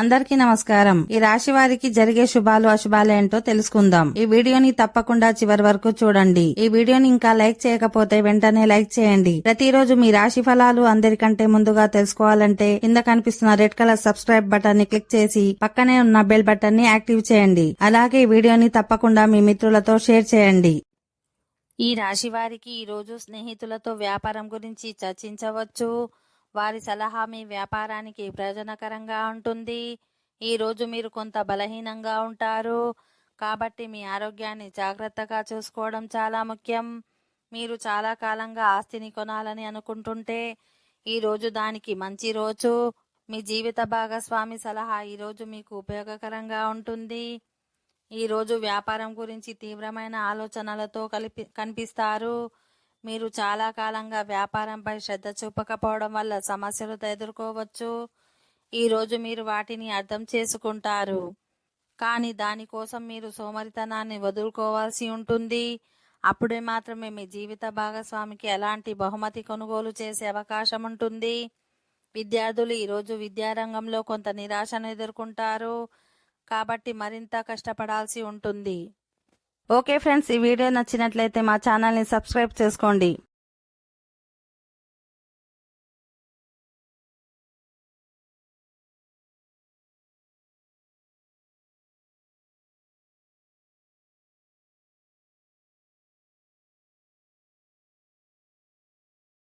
అందరికీ నమస్కారం. ఈ రాశి వారికి జరిగే శుభాలు అశుభాలు ఏంటో తెలుసుకుందాం. ఈ వీడియోని తప్పకుండా చివరి వరకు చూడండి. ఈ వీడియోని ఇంకా లైక్ చేయకపోతే వెంటనే లైక్ చేయండి. ప్రతిరోజు మీ రాశి ఫలాలు అందరికంటే ముందుగా తెలుసుకోవాలంటే కింద కనిపిస్తున్న రెడ్ కలర్ సబ్స్క్రైబ్ బటన్ ని క్లిక్ చేసి పక్కనే ఉన్న బెల్ బటన్ ని యాక్టివ్ చేయండి. అలాగే ఈ వీడియోని తప్పకుండా మీ మిత్రులతో షేర్ చేయండి. ఈ రాశి వారికి ఈ రోజు స్నేహితులతో వ్యాపారం గురించి చర్చించవచ్చు. వారి సలహా మీ వ్యాపారానికి ప్రయోజనకరంగా ఉంటుంది. ఈ రోజు మీరు కొంత బలహీనంగా ఉంటారు కాబట్టి మీ ఆరోగ్యాన్ని జాగ్రత్తగా చూసుకోవడం చాలా ముఖ్యం. మీరు చాలా కాలంగా ఆస్తిని కొనాలని అనుకుంటుంటే ఈ రోజు దానికి మంచి రోజు. మీ జీవిత భాగస్వామి సలహా ఈ రోజు మీకు ఉపయోగకరంగా ఉంటుంది. ఈ రోజు వ్యాపారం గురించి తీవ్రమైన ఆలోచనలతో కనిపిస్తారు. మీరు చాలా కాలంగా వ్యాపారంపై శ్రద్ధ చూపకపోవడం వల్ల సమస్యలు ఎదుర్కోవచ్చు. ఈ రోజు మీరు వాటిని అర్థం చేసుకుంటారు కానీ దానికోసం మీరు సోమరితనాన్ని వదులుకోవాల్సి ఉంటుంది. అప్పుడే మాత్రమే మీ జీవిత భాగస్వామికి ఎలాంటి బహుమతి కొనుగోలు చేసే అవకాశం ఉంటుంది. విద్యార్థులు ఈరోజు విద్యారంగంలో కొంత నిరాశను ఎదుర్కొంటారు కాబట్టి మరింత కష్టపడాల్సి ఉంటుంది. ఓకే ఫ్రెండ్స్, ఈ వీడియో నచ్చినట్లయితే మా ఛానల్ని సబ్స్క్రైబ్ చేసుకోండి.